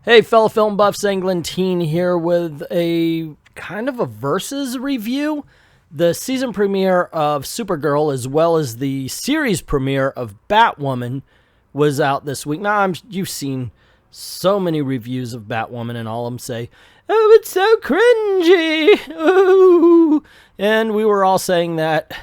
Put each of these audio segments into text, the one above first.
Hey, fellow film buffs, Englentine here with a kind of a versus review. The season premiere of Supergirl, as well as the series premiere of Batwoman, was out this week. Now, you've seen so many reviews of Batwoman, and all of them say, "Oh, it's so cringy!" Ooh. And we were all saying that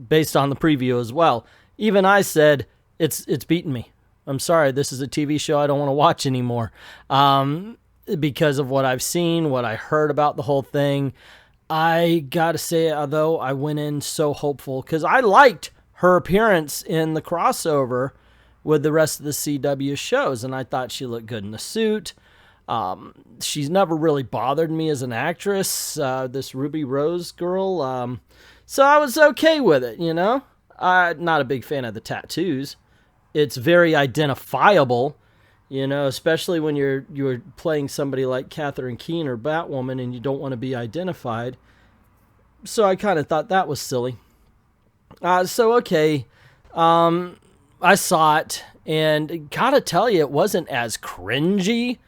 based on the preview as well. Even I said, it's beaten me. I'm sorry, this is a TV show I don't want to watch anymore. Because of what I've seen, what I heard about the whole thing. I gotta say, although I went in so hopeful, because I liked her appearance in the crossover with the rest of the CW shows, and I thought she looked good in the suit. She's never really bothered me as an actress, this Ruby Rose girl. So I was okay with it, you know? I'm not a big fan of the tattoos. It's very identifiable, you know, especially when you're playing somebody like Catherine Keen or Batwoman and you don't want to be identified. So I kind of thought that was silly. I saw it, and gotta tell you, it wasn't as cringy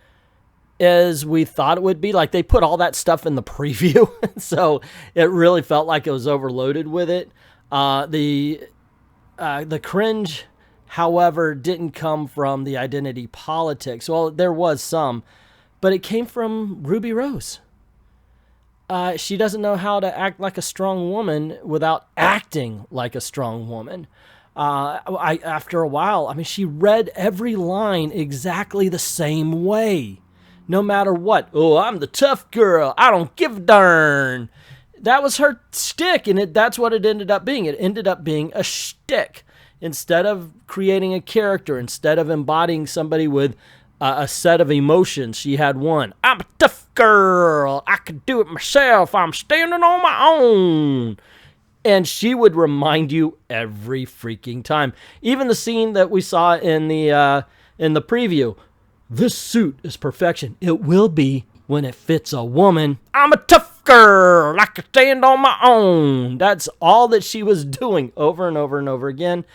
as we thought it would be. Like, they put all that stuff in the preview, so it really felt like it was overloaded with it. The cringe, however, didn't come from the identity politics. Well, there was some, but it came from Ruby Rose. She doesn't know how to act like a strong woman without acting like a strong woman. After a while, she read every line exactly the same way, no matter what. "Oh, I'm the tough girl. I don't give a darn." That was her shtick, and that's what it ended up being. It ended up being a shtick. Instead of creating a character, instead of embodying somebody with a set of emotions, she had one. "I'm a tough girl. I can do it myself. I'm standing on my own." And she would remind you every freaking time. Even the scene that we saw in the preview. "This suit is perfection. It will be when it fits a woman. I'm a tough girl. I can stand on my own." That's all that she was doing over and over and over again.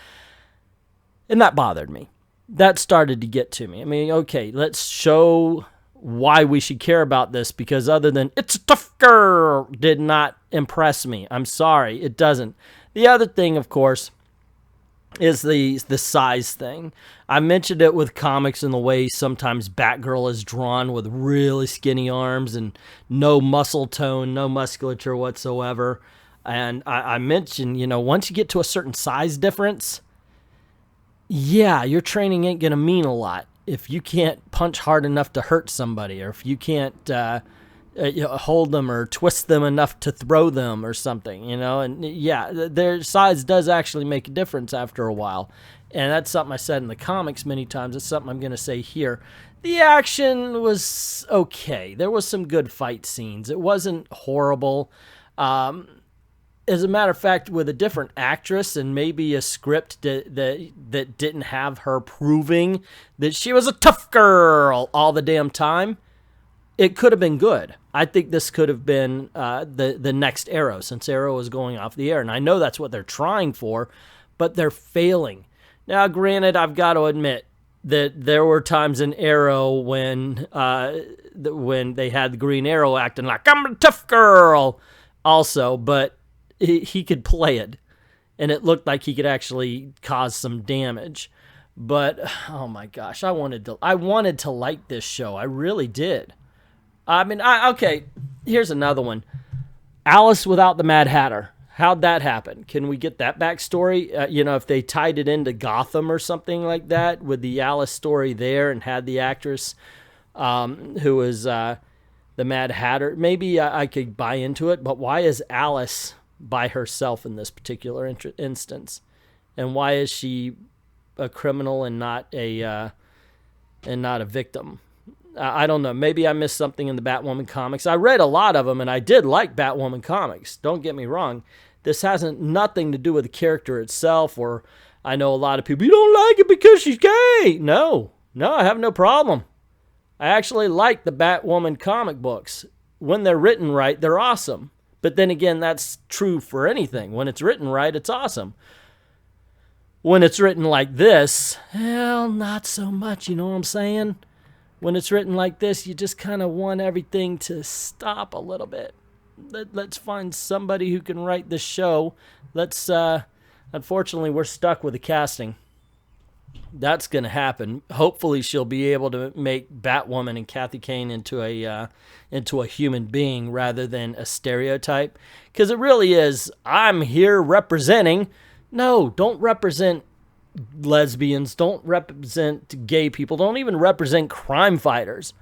And that bothered me. That started to get to me. Okay, let's show why we should care about this, because other than "it's a tough girl" did not impress me. I'm sorry, it doesn't. The other thing, of course, is the size thing. I mentioned it with comics and the way sometimes Batgirl is drawn with really skinny arms and no muscle tone, no musculature whatsoever. And I mentioned, once you get to a certain size difference, yeah, your training ain't going to mean a lot if you can't punch hard enough to hurt somebody, or if you can't hold them or twist them enough to throw them or something, And yeah, their size does actually make a difference after a while. And that's something I said in the comics many times. It's something I'm going to say here. The action was okay. There was some good fight scenes. It wasn't horrible. As a matter of fact, with a different actress and maybe a script that didn't have her proving that she was a tough girl all the damn time, it could have been good. I think this could have been the next Arrow, since Arrow is going off the air. And I know that's what they're trying for, but they're failing. Now, granted, I've got to admit that there were times in Arrow when they had the Green Arrow acting like, "I'm a tough girl," also, but he could play it, and it looked like he could actually cause some damage. But oh my gosh, I wanted to like this show. I really did. Okay, here's another one. Alice without the Mad Hatter. How'd that happen? Can we get that backstory? If they tied it into Gotham or something like that with the Alice story there, and had the actress who was the Mad Hatter, maybe I could buy into it. But why is Alice by herself in this particular instance? And why is she a criminal and not a victim? I don't know. Maybe I missed something in the Batwoman comics. I read a lot of them, and I did like Batwoman comics. Don't get me wrong. This hasn't nothing to do with the character itself, or I know a lot of people, "You don't like it because she's gay." No, I have no problem. I actually like the Batwoman comic books. When they're written right, they're awesome. But then again, that's true for anything. When it's written right, it's awesome. When it's written like this, not so much, you know what I'm saying? when it's written like this, you just kind of want everything to stop a little bit. Let's find somebody who can write this show. Unfortunately, we're stuck with the casting. That's going to happen. Hopefully, she'll be able to make Batwoman and Kathy Kane into a human being rather than a stereotype. Because it really is, I'm here representing. No, don't represent lesbians. Don't represent gay people. Don't even represent crime fighters.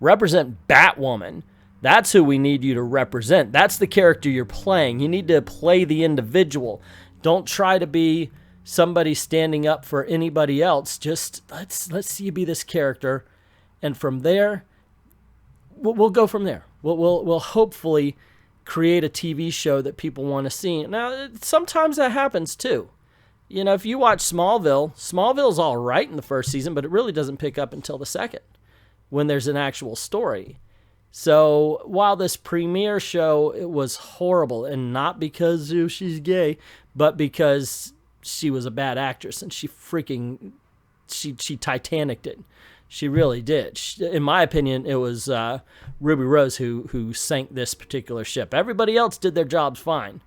Represent Batwoman. That's who we need you to represent. That's the character you're playing. You need to play the individual. Don't try to be somebody standing up for anybody else. Just let's see you be this character, and from there, we'll go from there. We'll hopefully create a TV show that people want to see. Now, sometimes that happens too. You know, if you watch Smallville's all right in the first season, but it really doesn't pick up until the second, when there's an actual story. So while this premiere show, it was horrible, and not because she's gay, but because she was a bad actress, and she Titanicked it. She really did. In my opinion, it was Ruby Rose who sank this particular ship. Everybody else did their jobs fine.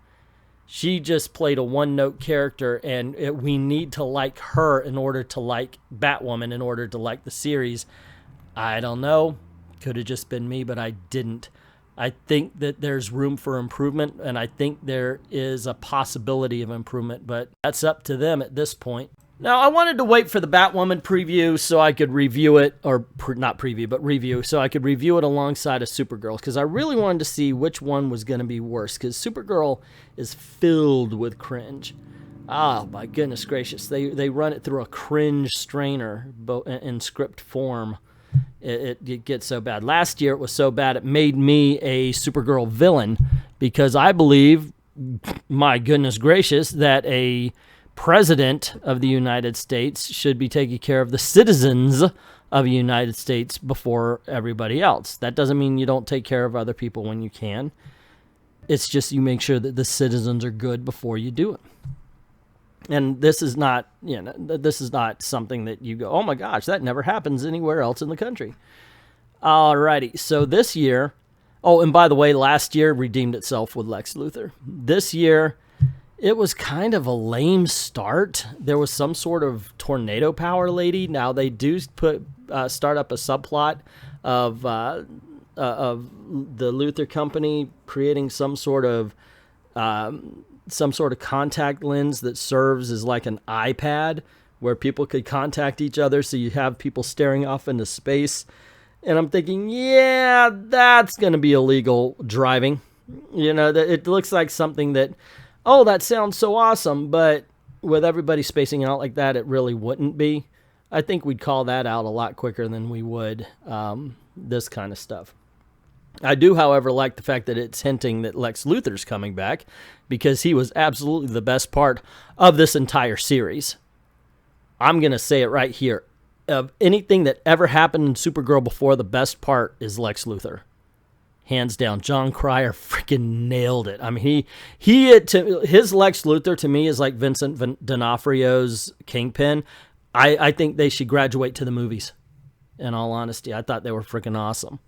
She just played a one-note character, and we need to like her in order to like Batwoman, in order to like the series. I don't know. Could have just been me, but I didn't. I think that there's room for improvement, and I think there is a possibility of improvement, but that's up to them at this point. Now, I wanted to wait for the Batwoman preview so I could review it, or not preview, but review, so I could review it alongside of Supergirl, because I really wanted to see which one was going to be worse, because Supergirl is filled with cringe. Oh, my goodness gracious. They run it through a cringe strainer in script form. It gets so bad. Last year it was so bad it made me a Supergirl villain, because I believe, my goodness gracious, that a president of the United States should be taking care of the citizens of the United States before everybody else. That doesn't mean you don't take care of other people when you can. It's just you make sure that the citizens are good before you do it. And this is not, this is not something that you go, oh my gosh, that never happens anywhere else in the country. Alrighty, so this year, oh, and by the way, last year redeemed itself with Lex Luthor. This year, it was kind of a lame start. There was some sort of tornado power lady. Now they do start up a subplot of the Luthor Company creating some sort of contact lens that serves as like an iPad where people could contact each other, so you have people staring off into space. And I'm thinking, yeah, that's going to be illegal driving. It looks like something that, oh, that sounds so awesome, but with everybody spacing out like that, it really wouldn't be. I think we'd call that out a lot quicker than we would this kind of stuff. I do, however, like the fact that it's hinting that Lex Luthor's coming back, because he was absolutely the best part of this entire series. I'm going to say it right here. Of anything that ever happened in Supergirl before, the best part is Lex Luthor. Hands down. John Cryer freaking nailed it. I mean, his Lex Luthor to me is like Vincent D'Onofrio's Kingpin. I think they should graduate to the movies. In all honesty, I thought they were freaking awesome.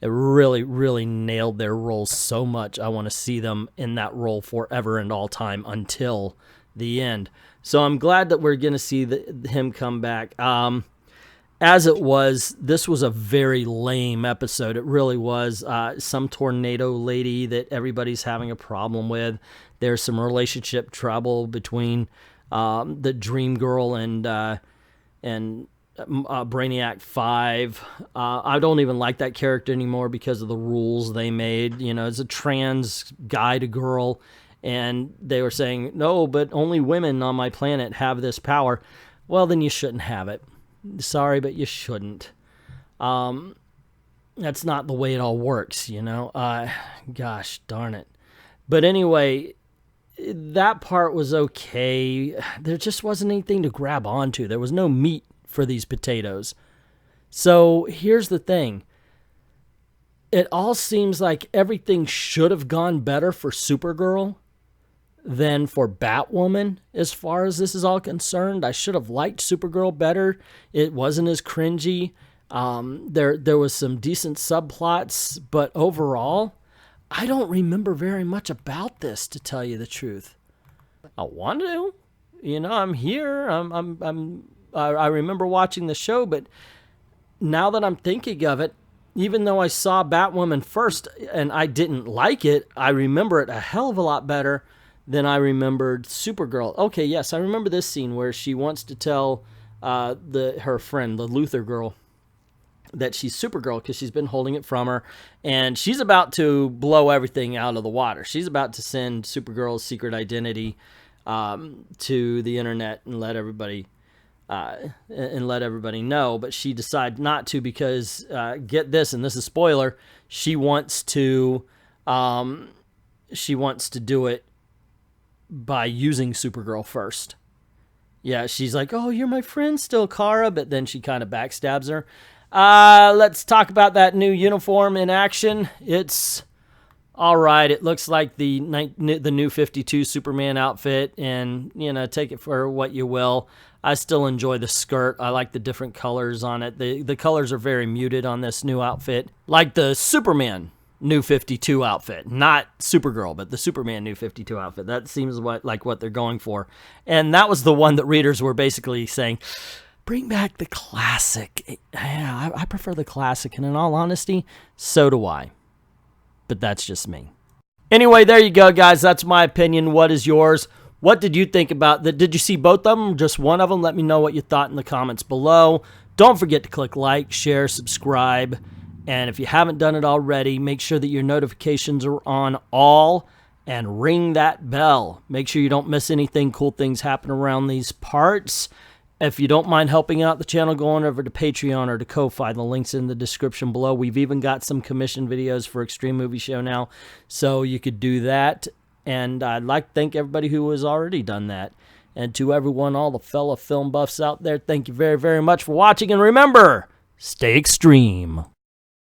It really, really nailed their roles so much. I want to see them in that role forever and all time until the end. So I'm glad that we're going to see him come back. As it was, this was a very lame episode. It really was. Some tornado lady that everybody's having a problem with. There's some relationship trouble between the Dream Girl and Brainiac 5. I don't even like that character anymore because of the rules they made. It's a trans guy to girl, and they were saying, no, but only women on my planet have this power. Well, then you shouldn't have it. Sorry, but you shouldn't. That's not the way it all works, gosh darn it. But anyway, that part was okay. There just wasn't anything to grab onto. There was no meat for these potatoes. So here's the thing. It all seems like everything should have gone better for Supergirl than for Batwoman as far as this is all concerned. I should have liked Supergirl better. It wasn't as cringy. There was some decent subplots, but overall, I don't remember very much about this, to tell you the truth. I want to, I'm here. I remember watching the show, but now that I'm thinking of it, even though I saw Batwoman first and I didn't like it, I remember it a hell of a lot better than I remembered Supergirl. Okay, yes, I remember this scene where she wants to tell her friend, the Luther girl, that she's Supergirl because she's been holding it from her, and she's about to blow everything out of the water. She's about to send Supergirl's secret identity to the internet and let everybody know, but she decided not to because get this, and this is spoiler, she wants to do it by using Supergirl first. Yeah, she's like, "Oh, you're my friend still, Kara," but then she kind of backstabs her. Let's talk about that new uniform in action. It's all right. It looks like the new 52 Superman outfit, and take it for what you will. I still enjoy the skirt. I like the different colors on it. The colors are very muted on this new outfit, like the Superman new 52 outfit, not Supergirl, but the Superman new 52 outfit. That seems like what they're going for, and that was the one that readers were basically saying, bring back the classic. Yeah, I prefer the classic, and in all honesty, so do I. But that's just me. Anyway, there you go, guys. That's my opinion. What is yours? What did you think about that? Did you see both of them? Just one of them? Let me know what you thought in the comments below. Don't forget to click like, share, subscribe. And if you haven't done it already, make sure that your notifications are on all and ring that bell. Make sure you don't miss anything. Cool things happen around these parts. If you don't mind helping out the channel, go on over to Patreon or to Ko-Fi. The link's in the description below. We've even got some commission videos for Xtreme Movie Show now, so you could do that. And I'd like to thank everybody who has already done that. And to everyone, all the fellow film buffs out there, thank you very, very much for watching. And remember, stay extreme.